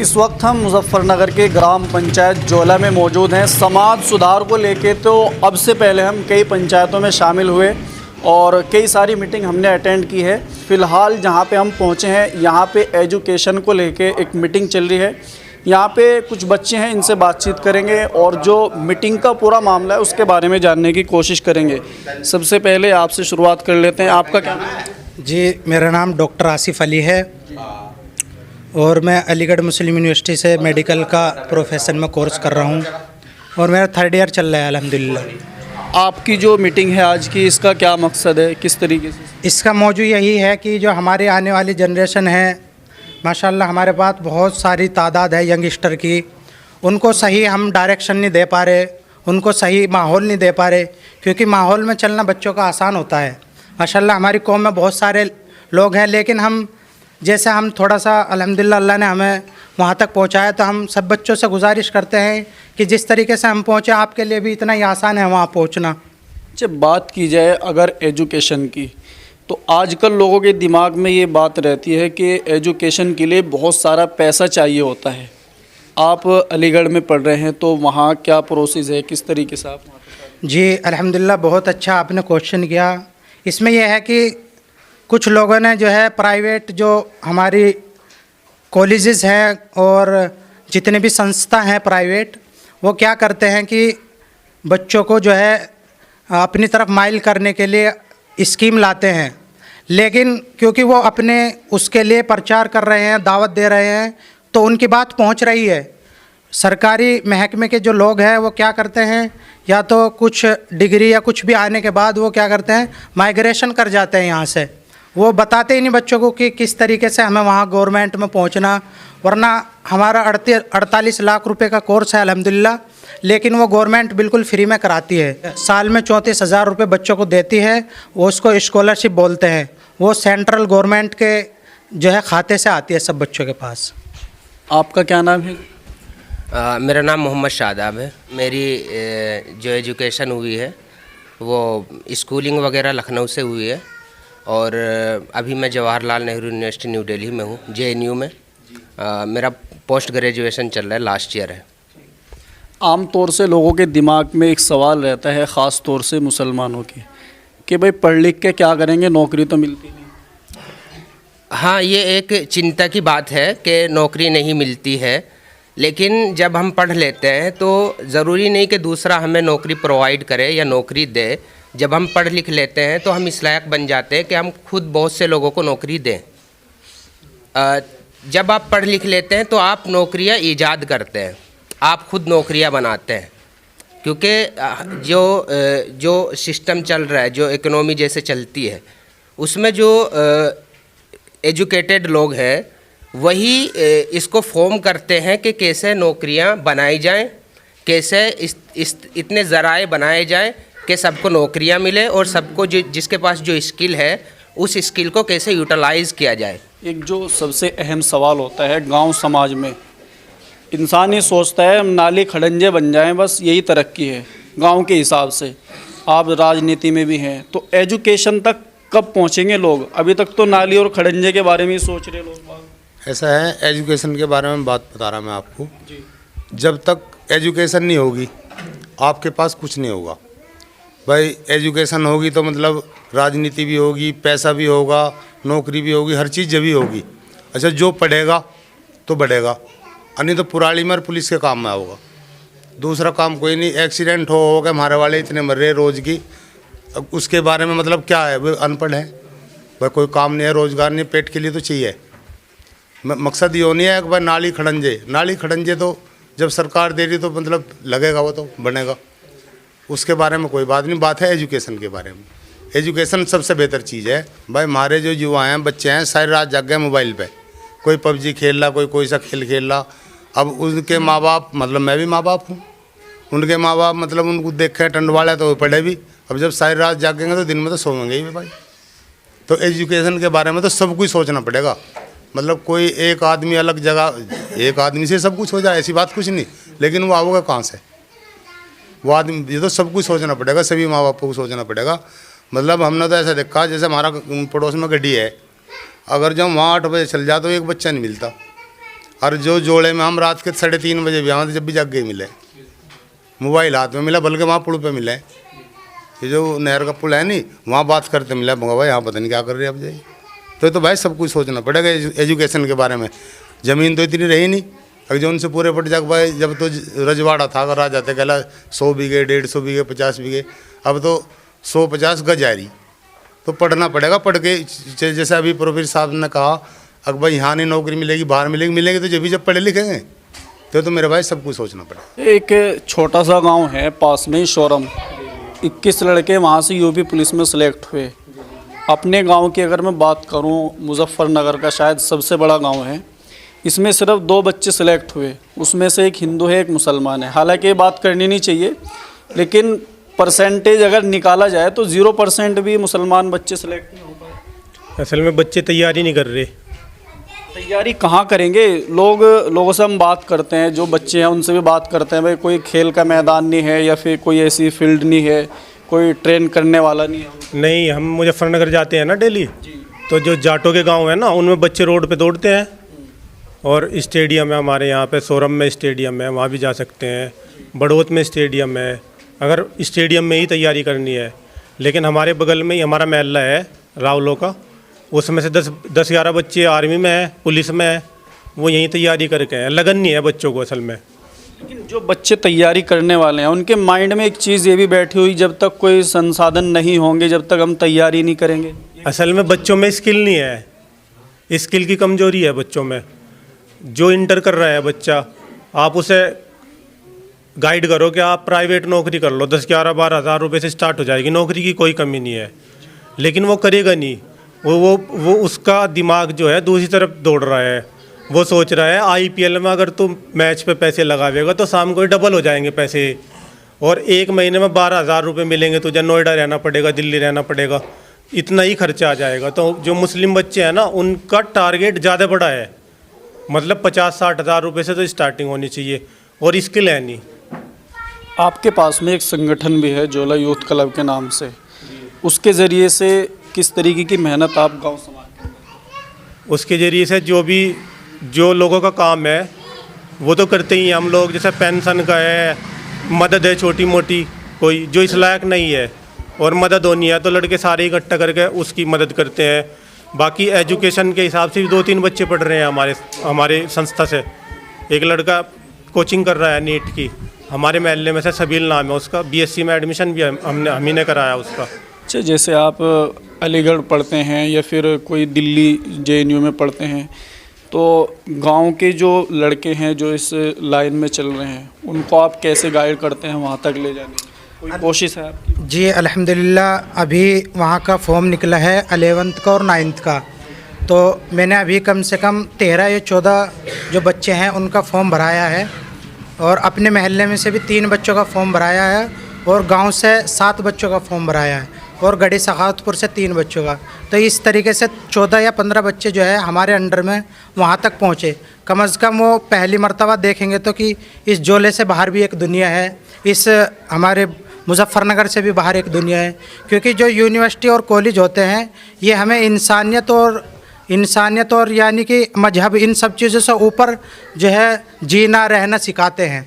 इस वक्त हम मुजफ्फरनगर के ग्राम पंचायत जोला में मौजूद हैं। समाज सुधार को लेके तो अब से पहले हम कई पंचायतों में शामिल हुए और कई सारी मीटिंग हमने अटेंड की है। फ़िलहाल जहाँ पे हम पहुँचे हैं यहाँ पे एजुकेशन को लेके एक मीटिंग चल रही है। यहाँ पे कुछ बच्चे हैं, इनसे बातचीत करेंगे और जो मीटिंग का पूरा मामला है उसके बारे में जानने की कोशिश करेंगे। सबसे पहले आपसे शुरुआत कर लेते हैं। आपका क्या नाम है? जी, मेरा नाम डॉक्टर आसिफ अली है और मैं अलीगढ़ मुस्लिम यूनिवर्सिटी से मेडिकल का प्रोफेशन में कोर्स कर रहा हूँ और मेरा 3rd ईयर चल रहा है अल्हम्दुलिल्लाह। आपकी जो मीटिंग है आज की, इसका क्या मकसद है, किस तरीके से? इसका मौजू यही है कि जो हमारी आने वाली जनरेशन है, माशाल्लाह हमारे पास बहुत सारी तादाद है यंगस्टर की, उनको सही हम डायरेक्शन नहीं दे पा रहे, उनको सही माहौल नहीं दे पा रहे, क्योंकि माहौल में चलना बच्चों का आसान होता है। माशाल्लाह हमारी कौम में बहुत सारे लोग हैं, लेकिन हम थोड़ा सा अल्हम्दुलिल्लाह अल्लाह ने हमें वहाँ तक पहुँचाया, तो हम सब बच्चों से गुजारिश करते हैं कि जिस तरीके से हम पहुँचे, आपके लिए भी इतना ही आसान है वहाँ पहुँचना। जब बात की जाए अगर एजुकेशन की, तो आजकल लोगों के दिमाग में ये बात रहती है कि एजुकेशन के लिए बहुत सारा पैसा चाहिए होता है। आप अलीगढ़ में पढ़ रहे हैं तो वहाँ क्या प्रोसेस है, किस तरीके से आप वहाँ पे? जी अल्हम्दुलिल्लाह, बहुत अच्छा आपने क्वेश्चन किया। इसमें यह है कि कुछ लोगों ने जो है प्राइवेट जो हमारी कॉलेजेस हैं और जितने भी संस्था हैं प्राइवेट, वो क्या करते हैं कि बच्चों को जो है अपनी तरफ माइल करने के लिए स्कीम लाते हैं, लेकिन क्योंकि वो अपने उसके लिए प्रचार कर रहे हैं, दावत दे रहे हैं, तो उनकी बात पहुंच रही है। सरकारी महकमे के जो लोग हैं वो क्या करते हैं, या तो कुछ डिग्री या कुछ भी आने के बाद वो क्या करते हैं, माइग्रेशन कर जाते हैं यहाँ से। वो बताते ही नहीं बच्चों को कि किस तरीके से हमें वहाँ गवर्नमेंट में पहुँचना। वरना हमारा 48 लाख रुपए का कोर्स है अल्हम्दुलिल्लाह, लेकिन वो गवर्नमेंट बिल्कुल फ्री में कराती है। साल में 34,000 रुपये बच्चों को देती है, वो उसको स्कॉलरशिप बोलते हैं। वो सेंट्रल गवर्नमेंट के जो है खाते से आती है सब बच्चों के पास। आपका क्या नाम है? मेरा नाम मोहम्मद शादाब है। मेरी जो एजुकेशन हुई है वो स्कूलिंग वगैरह लखनऊ से हुई है और अभी मैं जवाहरलाल नेहरू यूनिवर्सिटी न्यू दिल्ली में हूँ, JNU में। मेरा पोस्ट ग्रेजुएशन चल रहा है, लास्ट ईयर है। आम तौर से लोगों के दिमाग में एक सवाल रहता है, ख़ास तौर से मुसलमानों के, कि भाई पढ़ लिख के क्या करेंगे, नौकरी तो मिलती नहीं। हाँ, ये एक चिंता की बात है कि नौकरी नहीं मिलती है, लेकिन जब हम पढ़ लेते हैं तो ज़रूरी नहीं कि दूसरा हमें नौकरी प्रोवाइड करे या नौकरी दे। जब हम पढ़ लिख लेते हैं तो हम इस लायक बन जाते हैं कि हम खुद बहुत से लोगों को नौकरी दें। जब आप पढ़ लिख लेते हैं तो आप नौकरियां ईजाद करते हैं, आप खुद नौकरियां बनाते हैं, क्योंकि जो सिस्टम चल रहा है, जो इकोनॉमी जैसे चलती है, उसमें जो एजुकेटेड लोग हैं वही इसको फॉर्म करते हैं कि कैसे नौकरियां बनाई जाएं, कैसे इतने ज़राए बनाए जाएं कि सबको नौकरियां मिले और सबको जिसके पास जो स्किल है उस स्किल को कैसे यूटिलाइज़ किया जाए। एक जो सबसे अहम सवाल होता है गांव समाज में, इंसान ये सोचता है हम नाली खड़ंजे बन जाएं, बस यही तरक्की है गांव के हिसाब से। आप राजनीति में भी हैं, तो एजुकेशन तक कब पहुंचेंगे लोग? अभी तक तो नाली और खड़ंजे के बारे में ही सोच रहे लोग। ऐसा है, एजुकेशन के बारे में बात बता रहा मैं आपको। जब तक एजुकेशन नहीं होगी आपके पास कुछ नहीं होगा। भाई एजुकेशन होगी तो मतलब राजनीति भी होगी, पैसा भी होगा, नौकरी भी होगी, हर चीज़ जब भी होगी। अच्छा, जो पढ़ेगा तो बढ़ेगा, नहीं तो पुरानी मर पुलिस के काम में होगा, दूसरा काम कोई नहीं। एक्सीडेंट हो गए, हमारे वाले इतने मर रहे रोज़ की, अब उसके बारे में मतलब क्या है, वो अनपढ़ है। भाई कोई काम नहीं है, रोज़गार नहीं, पेट के लिए तो चाहिए। मकसद ये नहीं है कि भाई नाली खड़ंजे तो जब सरकार दे रही तो मतलब लगेगा, वो तो बनेगा। उसके बारे में कोई बात नहीं, बात है एजुकेशन के बारे में। एजुकेशन सबसे बेहतर चीज़ है। भाई हमारे जो युवा हैं, बच्चे हैं, सारी रात जाग गए मोबाइल पे, कोई PUBG खेल रहा, कोई सा खेल खेल रहा। अब उनके माँ बाप, मतलब मैं भी माँ बाप हूँ, उनके माँ बाप मतलब उनको देखे टंड वाले तो वो पढ़े भी। अब जब सारी रात जागेंगे तो दिन में तो सोएंगे ही भाई। तो एजुकेशन के बारे में तो सब कुछ सोचना पड़ेगा। मतलब कोई एक आदमी अलग जगह, एक आदमी से सब कुछ हो जाए ऐसी बात कुछ नहीं, लेकिन वो आओगे कहाँ से? वो आदमी, ये तो सब कुछ सोचना पड़ेगा, सभी माँ बाप को सोचना पड़ेगा। मतलब हमने तो ऐसा देखा, जैसे हमारा पड़ोस में गड्डी है, अगर जब वहाँ 8 बजे चल जाए तो एक बच्चा नहीं मिलता। और जो जोड़े में हम रात के 3:30 बजे भी आए, जब भी जग गए मिले, मोबाइल हाथ में मिला, बल्कि वहाँ पुल पे मिले, ये जो नहर का पुल है नहीं, वहाँ बात करते मिला, भाई यहाँ पता नहीं क्या कर रहे हैं अब जाइए। तो भाई सब कुछ सोचना पड़ेगा एजुकेशन के बारे में। ज़मीन तो इतनी रही नहीं, अगर जो उनसे पूरे पट जाग भाई, जब तो रजवाड़ा था, अगर आ जाते कहला 100 बीघे, 150 बीघे, 50 बीघे, अब तो 150 गज आ रही। तो पढ़ना पड़ेगा, पढ़ के जैसे अभी प्रोफेसर साहब ने कहा, अगर भाई यहाँ नहीं नौकरी मिलेगी, बाहर मिलेगी तो जब पढ़े लिखेंगे। तो मेरे भाई सब कुछ सोचना पड़ेगा। एक छोटा सा गांव है पास में ही, सोरम, 21 लड़के वहाँ से यूपी पुलिस में सिलेक्ट हुए। अपने गांव की अगर मैं बात करूं, मुजफ्फरनगर का शायद सबसे बड़ा गांव है, इसमें सिर्फ 2 बच्चे सिलेक्ट हुए, उसमें से एक हिंदू है, एक मुसलमान है। हालांकि ये बात करनी नहीं चाहिए, लेकिन परसेंटेज अगर निकाला जाए तो 0% भी मुसलमान बच्चे सिलेक्ट नहीं हो पाए। असल में बच्चे तैयारी नहीं कर रहे। तैयारी कहाँ करेंगे? लोगों से हम बात करते हैं, जो बच्चे हैं उनसे भी बात करते हैं, भाई कोई खेल का मैदान नहीं है या फिर कोई ऐसी फील्ड नहीं है, कोई ट्रेन करने वाला नहीं है। नहीं, हम मुजफ्फरनगर जाते हैं ना डेली, तो जो जाटों के गांव है ना, उनमें बच्चे रोड पे दौड़ते हैं। और स्टेडियम है हमारे यहाँ पे, सोरम में स्टेडियम है, वहाँ भी जा सकते हैं। बड़ौत में स्टेडियम है, अगर स्टेडियम में ही तैयारी करनी है। लेकिन हमारे बगल में ही हमारा महल्ला है रावलों का, उसमें से 10-11 बच्चे आर्मी में है, पुलिस में है, वो यहीं तैयारी करके हैं। लगन नहीं है बच्चों को असल में। लेकिन जो बच्चे तैयारी करने वाले हैं उनके माइंड में एक चीज़ ये भी बैठी हुई, जब तक कोई संसाधन नहीं होंगे, जब तक हम तैयारी नहीं करेंगे। असल में बच्चों में स्किल नहीं है, स्किल की कमजोरी है बच्चों में। जो इंटर कर रहा है बच्चा, आप उसे गाइड करो कि आप प्राइवेट नौकरी कर लो, 10-11-12 हज़ार रुपये से स्टार्ट हो जाएगी, नौकरी की कोई कमी नहीं है। लेकिन वो करेगा नहीं, वो उसका दिमाग जो है दूसरी तरफ दौड़ रहा है। वो सोच रहा है IPL में अगर तुम मैच पे पैसे लगावेगा तो शाम को डबल हो जाएंगे पैसे, और 1 महीने में 12,000 रुपये मिलेंगे, तुझे नोएडा रहना पड़ेगा, दिल्ली रहना पड़ेगा, इतना ही खर्चा आ जाएगा। तो जो मुस्लिम बच्चे हैं ना, उनका टारगेट ज़्यादा बड़ा है, मतलब 50-60 हज़ार रुपये से तो स्टार्टिंग होनी चाहिए, और स्किल है नहीं। आपके पास में एक संगठन भी है जोला यूथ क्लब के नाम से, उसके ज़रिए से किस तरीके की मेहनत आप गांव समाज में? उसके ज़रिए से जो लोगों का काम है वो तो करते ही हैं हम लोग। जैसे पेंशन का है, मदद है छोटी मोटी, कोई जो इस लायक नहीं है और मदद होनी है तो लड़के सारे इकट्ठा करके उसकी मदद करते हैं। बाकी एजुकेशन के हिसाब से भी 2-3 बच्चे पढ़ रहे हैं हमारे संस्था से। एक लड़का कोचिंग कर रहा है नीट की, हमारे महल्ले में से सबील नाम है उसका, BSc में एडमिशन भी हम ही ने कराया उसका। अच्छा, जैसे आप अलीगढ़ पढ़ते हैं या फिर कोई दिल्ली JNU में पढ़ते हैं, तो गांव के जो लड़के हैं जो इस लाइन में चल रहे हैं, उनको आप कैसे गाइड करते हैं वहाँ तक ले जाने की? कोई कोशिश है आपकी? जी अल्हम्दुलिल्लाह, अभी वहाँ का फॉर्म निकला है 11th का और 9th का, तो मैंने अभी कम से कम 13 या 14 जो बच्चे हैं उनका फॉर्म भराया है, और अपने महल्ले में से भी 3 बच्चों का फॉर्म भराया है, और गांव से 7 बच्चों का फॉर्म भराया है, और गढ़ी सखावतपुर से 3 बच्चों का। तो इस तरीके से 14 या 15 बच्चे जो है हमारे अंडर में वहाँ तक पहुँचे। कम अज़ कम वो पहली मर्तबा देखेंगे तो कि इस जोले से बाहर भी एक दुनिया है, इस हमारे मुजफ्फरनगर से भी बाहर एक दुनिया है। क्योंकि जो यूनिवर्सिटी और कॉलेज होते हैं ये हमें इंसानियत और यानी कि मजहब, इन सब चीज़ों से ऊपर जो है जीना रहना सिखाते हैं।